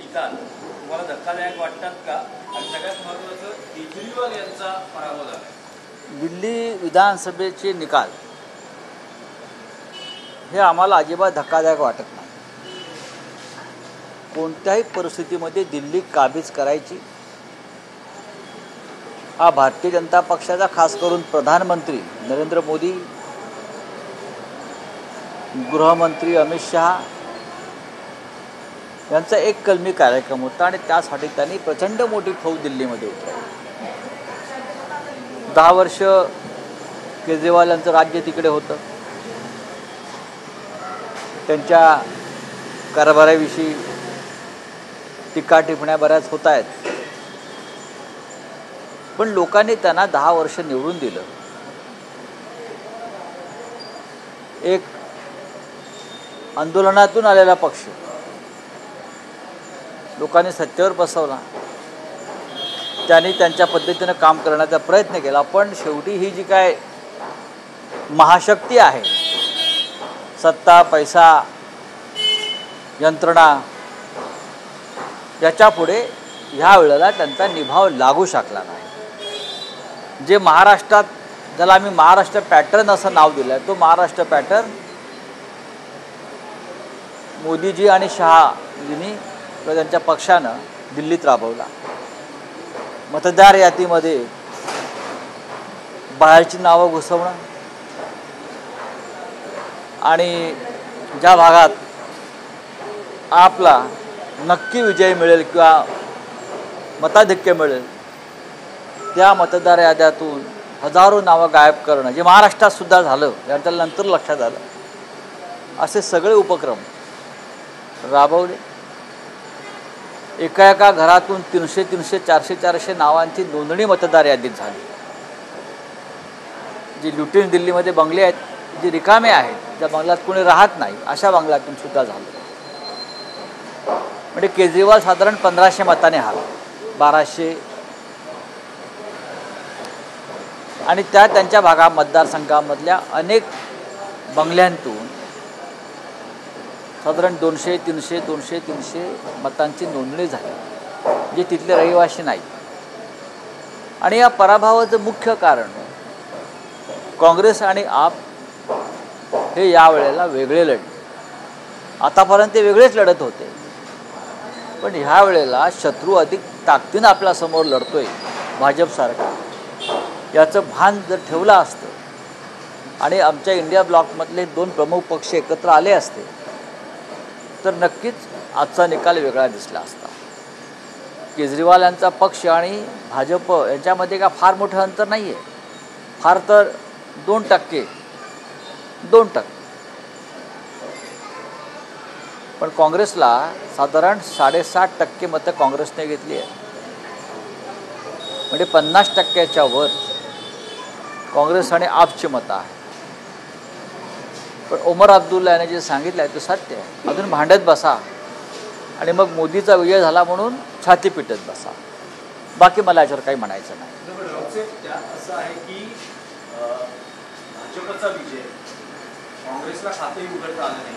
निकाल तुम्हाला धक्कादायक वाटतात का? आणि सगळ्यात महत्त्वाचं केजरीवाल यांचा पराभव झाला. दिल्ली विधानसभेचे निकाल हे आम्हाला अजिबात धक्कादायक वाटत नाही. कोणत्याही परिस्थितीमध्ये दिल्ली काबीज करायची हा भारतीय जनता पक्षाचा, खास करून प्रधानमंत्री नरेंद्र मोदी, गृहमंत्री अमित शहा यांचा एक कलमी कार्यक्रम होता आणि त्यासाठी त्यांनी प्रचंड मोठी फौज दिल्लीमध्ये उतरवली. 10 वर्ष केजरीवाल यांचं राज्य तिकडे होतं. त्यांच्या कारभाराविषयी टीका टिप्पण्या बऱ्याच होत आहेत, पण लोकांनी त्यांना 10 वर्ष निवडून दिलं. एक आंदोलनातून आलेला पक्ष लोकांनी सत्तेवर बसवला. त्यांनी त्यांच्या पद्धतीनं काम करण्याचा प्रयत्न केला. पण शेवटी ही जी काय महाशक्ती आहे, सत्ता, पैसा, यंत्रणा, याच्यापुढे ह्या वेळेला त्यांचा निभाव लागू शकला नाही. जे महाराष्ट्रात, ज्याला आम्ही महाराष्ट्र पॅटर्न असं नाव दिलं आहे, तो महाराष्ट्र पॅटर्न मोदीजी आणि शहाजींनी किंवा त्यांच्या पक्षानं दिल्लीत राबवला. मतदार यादीमध्ये बाहेरची नावं घुसवणं आणि ज्या भागात आपला नक्की विजय मिळेल किंवा मताधिक्य मिळेल त्या मतदार याद्यातून हजारो नावं गायब करणं, जे महाराष्ट्रात सुद्धा झालं, याच्या नंतर लक्षात आलं. असे सगळे उपक्रम राबवले. एका एका घरातून 300-300, 400-400 नावांची नोंदणी मतदार यादीत झाली. जी लुटीन दिल्लीमध्ये बंगले आहेत, जे रिकामे आहेत, ज्या बंगल्यात कोणी राहत नाही, अशा बंगल्यातून सुद्धा झालं. म्हणजे केजरीवाल साधारण 1500 मताने हरला, 1200, आणि त्यांच्या मतदारसंघामधल्या अनेक बंगल्यांतून साधारण 200-300 मतांची नोंदणी झाली, जे तिथले रहिवासी नाही. आणि या पराभवाचं मुख्य कारण काँग्रेस आणि आप हे यावेळेला वेगळे लढले. आतापर्यंत ते वेगळेच लढत होते, पण ह्या वेळेला शत्रू अधिक ताकदीनं आपल्यासमोर लढतोय भाजपसारखा, याचं भान जर ठेवलं असतं आणि आमच्या इंडिया ब्लॉकमधले 2 प्रमुख पक्ष एकत्र आले असते तर नक्कीच आजचा निकाल वेगळा दिसला असता. केजरीवाल यांचा पक्ष आणि भाजप यांच्यामध्ये का फार मोठं अंतर नाही आहे, फार तर 2%. पण काँग्रेसला साधारण 7.5% मतं काँग्रेसने घेतली आहे. म्हणजे 50%च्या वर काँग्रेस आणि आपची मतं आहे. पण ओमर अब्दुल्ला याने जे सांगितलं आहे ते सत्य आहे. अजून भांडत बसा आणि मग मोदीचा विजय झाला म्हणून छाती पिटत बसा. बाकी मला याच्यावर काही म्हणायचं नाही. असं आहे की भाजपचा विजय, काँग्रेसला खातेही उघडता आलं नाही,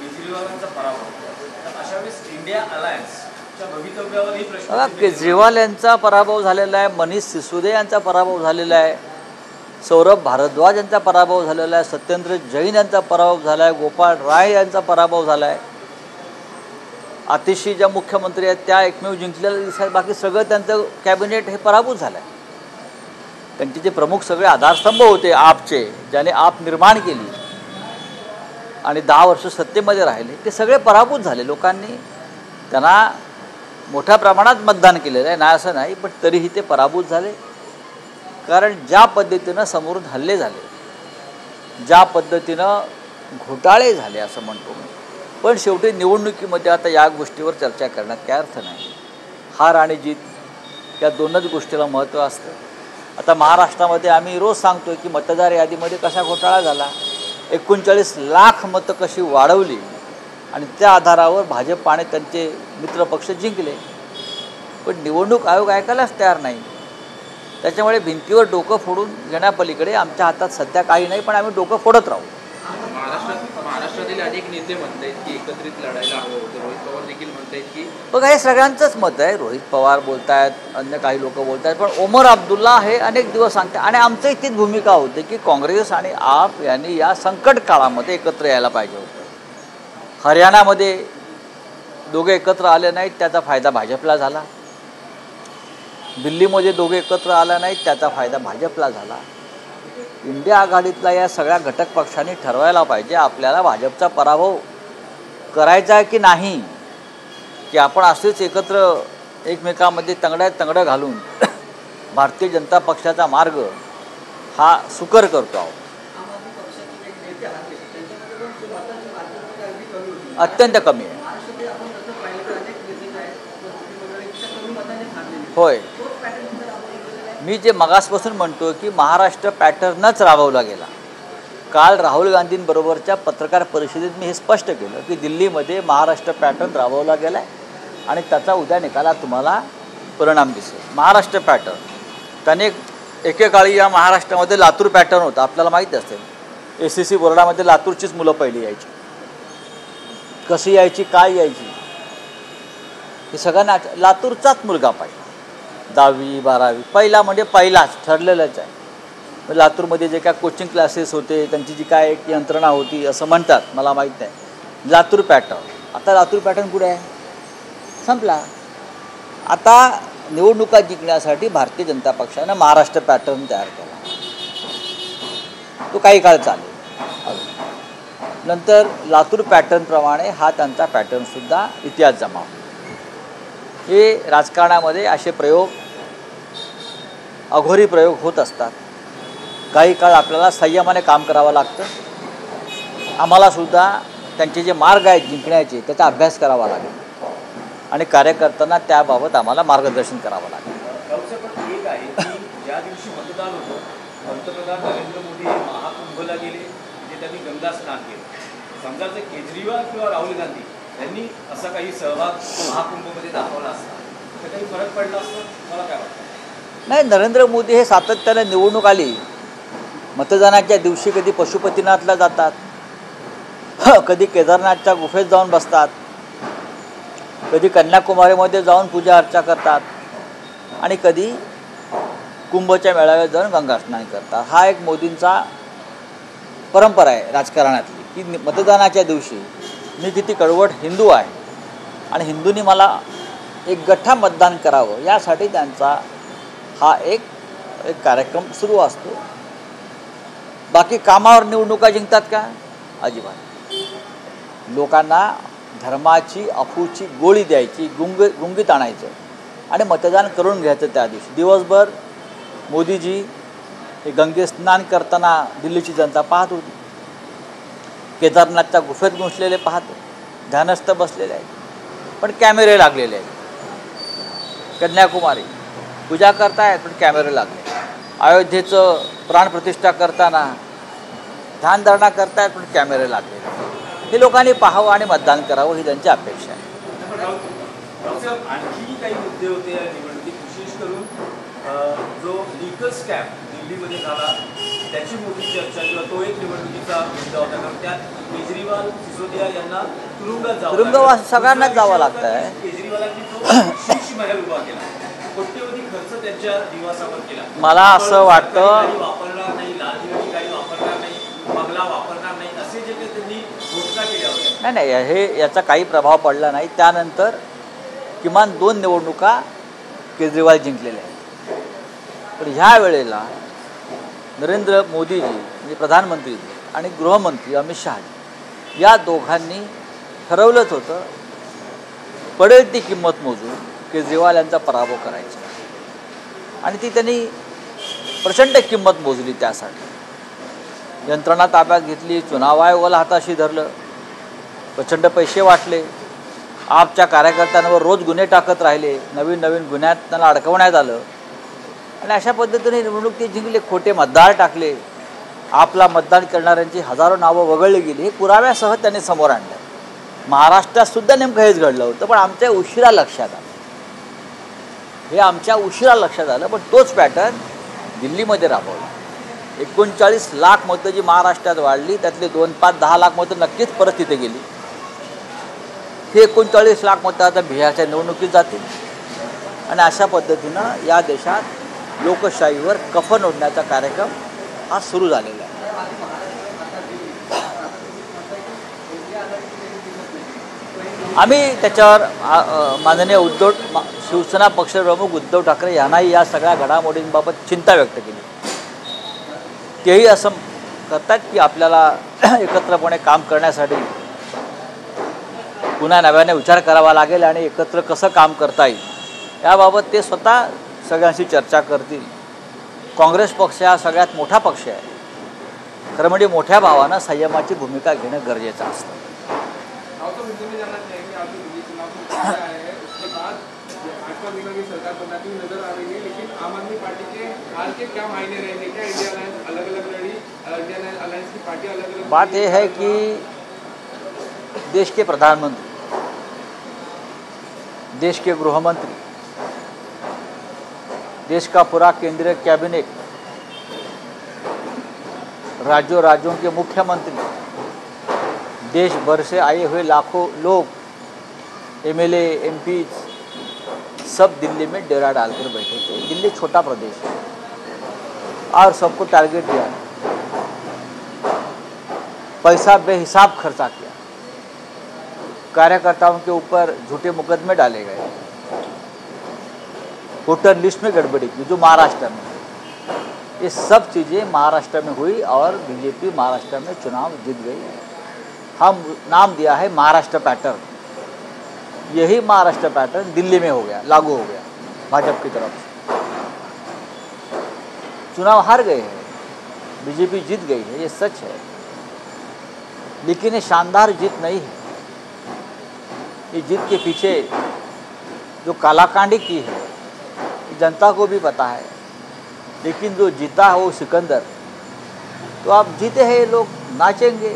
केजरीवालांचा पराभव, अशा वेळेस इंडिया अलायन्सच्या भवितव्यावरही प्रश्न. केजरीवाल यांचा पराभव झालेला आहे, मनीष सिसोदिया यांचा पराभव झालेला आहे, सौरभ भारद्वाज यांचा पराभव झालेला आहे, सत्येंद्र जैन यांचा पराभव झाला आहे, गोपाळ राय यांचा पराभव झाला आहे. आतिशी ज्या मुख्यमंत्री आहेत त्या एकमेव जिंकलेल्या दिसतात, बाकी सगळं त्यांचं कॅबिनेट हे पराभूत झालं आहे. त्यांचे जे प्रमुख सगळे आधारस्तंभ होते आपचे, ज्याने आप निर्माण केली आणि 10 वर्ष सत्तेमध्ये राहिले, ते सगळे पराभूत झाले. लोकांनी त्यांना मोठ्या प्रमाणात मतदान केलेलं आहे, नाही असं नाही, पण तरीही ते पराभूत झाले. कारण ज्या पद्धतीनं समोरून हल्ले झाले, ज्या पद्धतीनं घोटाळे झाले असं म्हणतो मी. पण शेवटी निवडणुकीमध्ये आता या गोष्टीवर चर्चा करण्यात काय अर्थ नाही. हार आणि जीत या 2च गोष्टीला महत्त्व असतं. आता महाराष्ट्रामध्ये आम्ही रोज सांगतो की मतदार यादीमध्ये कसा घोटाळा झाला, 39 लाख मतं कशी वाढवली आणि त्या आधारावर भाजप आणि त्यांचे मित्रपक्ष जिंकले. पण निवडणूक आयोग ऐकायलाच तयार नाही. त्याच्यामुळे भिंतीवर डोकं फोडून घेण्यापलीकडे आमच्या हातात सध्या काही नाही, पण आम्ही डोकं फोडत राहू. महाराष्ट्रातील अनेक नेते म्हणतायत की एकत्रित लढायला हवं होतं. रोहित पवार देखील म्हणतायत की बघा हे सगळ्यांचंच मत आहे. रोहित पवार बोलतायत, अन्य काही लोक बोलतायत, पण ओमर अब्दुल्ला हे अनेक दिवस सांगते आणि आमचं तीच भूमिका होती की काँग्रेस आणि आप यांनी या संकट काळामध्ये एकत्र यायला पाहिजे होतं. हरियाणामध्ये दोघे एकत्र आले नाहीत, त्याचा फायदा भाजपला झाला. दिल्लीमध्ये दोघे एकत्र आले नाहीत, त्याचा फायदा भाजपला झाला. इंडिया आघाडीतल्या या सगळ्या घटक पक्षांनी ठरवायला पाहिजे आपल्याला भाजपचा पराभव करायचा आहे की नाही, की आपण असेच एकत्र एकमेकांमध्ये तंगड्यात तंगडं घालून भारतीय जनता पक्षाचा मार्ग हा सुकर करतो आहोत. अत्यंत कमी आहे. होय, मी जे मगासपासून म्हणतो की महाराष्ट्र पॅटर्नच राबवला गेला. काल राहुल गांधींबरोबरच्या पत्रकार परिषदेत मी हे स्पष्ट केलं की दिल्लीमध्ये महाराष्ट्र पॅटर्न राबवला गेला आहे आणि त्याचा उद्या निकालात तुम्हाला परिणाम दिसेल. महाराष्ट्र पॅटर्न त्याने एकेकाळी या महाराष्ट्रामध्ये लातूर पॅटर्न होता, आपल्याला माहीत असेल. SEC बोर्डामध्ये लातूरचीच मुलं पहिली यायची. कशी यायची, काय यायची, हे सगळ्यांना लातूरचाच मुलगा पाहिजे. 10वी 12वी पहिला म्हणजे पहिलाच ठरलेलंच आहे. लातूरमध्ये जे काय कोचिंग क्लासेस होते, त्यांची जी काय एक यंत्रणा होती असं म्हणतात, मला माहीत नाही. लातूर पॅटर्न, आता लातूर पॅटर्न कुठे आहे, संपला. आता निवडणुका जिंकण्यासाठी भारतीय जनता पक्षानं महाराष्ट्र पॅटर्न तयार केला. तो काही काळ चालेल. नंतर लातूर पॅटर्नप्रमाणे हा त्यांचा पॅटर्नसुद्धा इतिहास जमा. हे राजकारणामध्ये असे प्रयोग, अघोरी प्रयोग होत असतात. काही काळ आपल्याला संयमाने काम करावं लागतं. आम्हालासुद्धा त्यांचे जे मार्ग आहेत जिंकण्याचे त्याचा अभ्यास करावा लागेल आणि कार्यकर्त्यांना त्याबाबत आम्हाला मार्गदर्शन करावं लागेल. पण एक आहे की ज्या दिवशी मतदान होतं, पंतप्रधान नरेंद्र मोदी हे महाकुंभला गेले, तिथे त्यांनी गंगा स्नान केलं. समजा जर केजरीवाल किंवा राहुल गांधी यांनी असा काही सहभाग महाकुंभमध्ये दाखवला असता तर काही फरक पडला असता, मला काय वाटतं? नाही, नरेंद्र मोदी हे सातत्याने निवडणूक आली, मतदानाच्या दिवशी कधी पशुपतीनाथला जातात, कधी केदारनाथच्या गुफेत जाऊन बसतात, कधी कन्याकुमारीमध्ये जाऊन पूजा अर्चा करतात आणि कधी कुंभच्या मेळाव्यात जाऊन गंगा स्नान करतात. हा एक मोदींचा परंपरा आहे राजकारणातली की मतदानाच्या दिवशी मी किती कडवट हिंदू आहे आणि हिंदूंनी मला एक गठ्ठा मतदान करावं यासाठी त्यांचा हा एक कार्यक्रम सुरू असतो. बाकी कामावर निवडणुका जिंकतात का? अजिबात. लोकांना धर्माची अफूची गोळी द्यायची, गुंगीत आणायचं आणि मतदान करून घ्यायचं. त्या दिवशी दिवसभर मोदीजी हे गंगे स्नान करताना दिल्लीची जनता पाहत होती, केदारनाथच्या गुफेत घुसलेले पाहतो, ध्यानस्थ बसलेले आहेत पण कॅमेरे लागलेले आहेत. कन्याकुमारी पूजा करतायत पण कॅमेरे लागले. अयोध्येचं प्राणप्रतिष्ठा करताना ध्यानधारणा करतायत पण कॅमेरे लागलेले. हे लोकांनी पाहावं आणि मतदान करावं ही त्यांची अपेक्षा आहे. आणखी काही मुद्दे होते या निवडणुकीत, विशेष करून जो लिकल स्कॅम दिल्लीमध्ये झाला त्याची मोठी चर्चा किंवा तो एक निवडणुकीचा मुद्दा होता. कारण त्यात केजरीवाल, सिसोदिया यांना तुरुंगवास सगळ्यांनाच जावं लागतं आहे. केजरीवालांनी तो शीश महल उभा केला, कोट्यवधी खर्च त्यांच्या निवासावर केला. मला असं वाटतं वापरणार नाही, लाल दिव्याची गाडी वापरणार नाही, बंगला वापरणार नाही असे जे काही त्यांनी घोषणा केल्या होत्या. नाही, हे याचा काही प्रभाव पडला नाही. त्यानंतर किमान 2 निवडणुका केजरीवाल जिंकलेल्या आहेत. पण ह्या वेळेला नरेंद्र मोदीजी म्हणजे प्रधानमंत्रीजी आणि गृहमंत्री अमित शहाजी या दोघांनी ठरवलंच होतं पडेल ती किंमत मोजून केजरीवाल यांचा पराभव करायचा आणि ती त्यांनी प्रचंड किंमत मोजली. त्यासाठी यंत्रणा ताब्यात घेतली, चुनाव आयोगाला हाताशी धरलं, प्रचंड पैसे वाटले, आपच्या कार्यकर्त्यांवर रोज गुन्हे टाकत राहिले, नवीन नवीन गुन्ह्यात त्यांना अडकवण्यात आलं आणि अशा पद्धतीने निवडणूक ते जिंकले. खोटे मतदार टाकले, आपला मतदान करणाऱ्यांची हजारो नावं वगळली गेली. हे पुराव्यासह त्यांनी समोर आणलं. महाराष्ट्रात सुद्धा नेमकं हेच घडलं होतं पण आमच्या उशिरा लक्षात आलं. हे आमच्या उशिरा लक्षात आलं पण तोच पॅटर्न दिल्लीमध्ये राबवला. 39 लाख मतं जी महाराष्ट्रात वाढली त्यातली 2, 5, 10 लाख मतं नक्कीच परत तिथे गेली. हे 39 लाख मतं आता बिहारच्या निवडणुकीत जातील आणि अशा पद्धतीनं या देशात लोकशाहीवर कफन ओढण्याचा कार्यक्रम हा सुरू झालेला आहे. आम्ही त्याच्यावर माननीय शिवसेना पक्षप्रमुख उद्धव ठाकरे यांनाही या सगळ्या घडामोडींबाबत चिंता व्यक्त केली. तेही असं करतात की आपल्याला एकत्रपणे काम करण्यासाठी पुन्हा नव्याने विचार करावा लागेल आणि एकत्र कसं काम करता येईल याबाबत ते स्वतः सगळ्यांशी चर्चा करतील. काँग्रेस पक्ष हा सगळ्यात मोठा पक्ष आहे. खरं म्हणजे मोठ्या भावानं संयमाची भूमिका घेणं गरजेचं असतं. बात यह है कि देश के प्रधानमंत्री, देश के गृहमंत्री, देश का पूरा केंद्रीय कैबिनेट, राज्यों के मुख्यमंत्री, देश भर से आए हुए लाखों लोग, MLA, MPs सब दिल्ली में डेरा डालकर बैठे थे. दिल्ली छोटा प्रदेश है और सबको टारगेट दिया, पैसा बेहिसाब खर्चा किया, कार्यकर्ताओं के ऊपर झूठे मुकदमे डाले गए, वोटर लिस्ट में गड़बड़ी की जो महाराष्ट्र में, ये सब चीज़ें महाराष्ट्र में हुई और बीजेपी महाराष्ट्र में चुनाव जीत गई. हम नाम दिया है महाराष्ट्र पैटर्न. यही महाराष्ट्र पैटर्न दिल्ली में हो गया, लागू हो गया भाजपा की तरफ से. चुनाव हार गए हैं, बीजेपी जीत गई है, ये सच है, लेकिन ये शानदार जीत नहीं है. ये जीत के पीछे जो कालाकांडी की है जनता को भी पता है, लेकिन जो जीता है वो सिकंदर. तो आप जीते हैं, ये लोग नाचेंगे,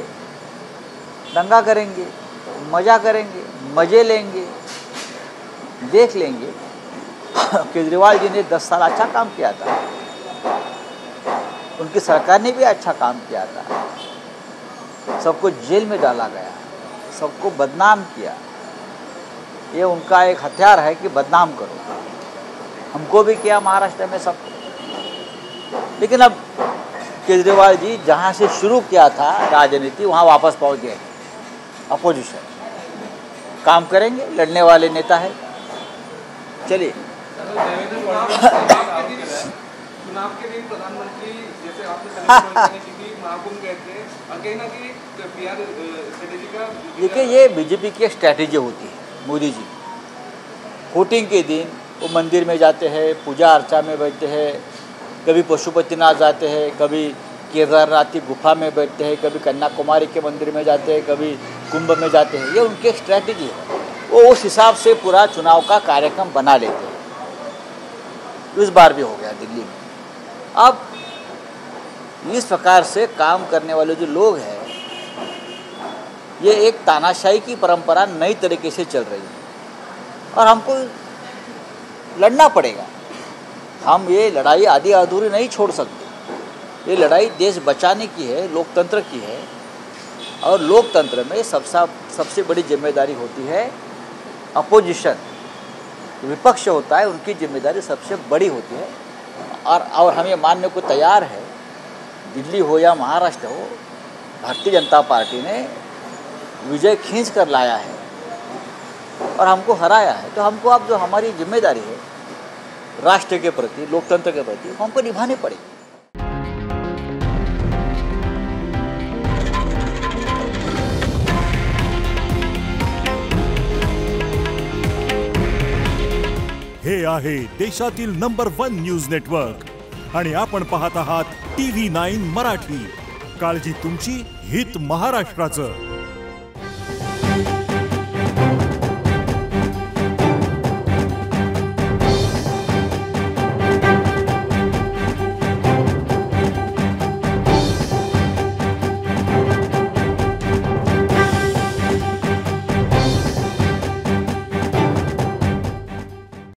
दंगा करेंगे, मज़ा करेंगे, मज़े लेंगे, देख लेंगे. केजरीवाल जी ने 10 साल अच्छा काम किया था, उनकी सरकार ने भी अच्छा काम किया था. सबको जेल में डाला गया, सबको बदनाम किया. ये उनका एक हथियार है कि बदनाम करो. हमको भी किया महाराष्ट्र में सब. लेकिन अब केजरीवाल जी जहाँ से शुरू किया था राजनीति वहाँ वापस पहुँच गए. अपोजिशन काम करेंगे, लड़ने वाले नेता है. चलिए चुनाव के दिन प्रधानमंत्री जैसे आपने महाकुंभ कहते हैं और कहीं ना कहीं बिहार स्ट्रेटेजी का. देखिए, ये बीजेपी की स्ट्रैटेजी होती है. मोदी जी वोटिंग के दिन वो मंदिर में जाते हैं, पूजा अर्चा में बैठते हैं, कभी पशुपतिनाथ जाते हैं, कभी केदारनाथ की गुफा में बैठते हैं, कभी कन्याकुमारी के मंदिर में जाते हैं, कभी कुंभ में जाते हैं. ये उनकी स्ट्रैटेजी है. वो उस हिसाब से पूरा चुनाव का कार्यक्रम बना लेते हैं. इस बार भी हो गया दिल्ली में. अब इस प्रकार से काम करने वाले जो लोग हैं, ये एक तानाशाही की परंपरा नई तरीके से चल रही है और हमको लड़ना पड़ेगा. हम ये लड़ाई आधी अधूरी नहीं छोड़ सकते. ये लड़ाई देश बचाने की है, लोकतंत्र की है. और लोकतंत्र में सबसे बड़ी जिम्मेदारी होती है अपोजिशन, विपक्ष होता है, उनकी जिम्मेदारी सबसे बड़ी होती है. और हम ये मानने को तैयार है, दिल्ली हो या महाराष्ट्र हो, भारतीय जनता पार्टी ने विजय खींच कर लाया है और हमको हराया है. तो हमको अब जो हमारी जिम्मेदारी है राष्ट्र के प्रति, लोकतंत्र के प्रति, हमको निभानी पड़ेगी. हे आहे देशातील नंबर 1 न्यूज नेटवर्क आणि आपण पाहत आहात TV9 मराठी. काळजी तुमची, हित महाराष्ट्राचं.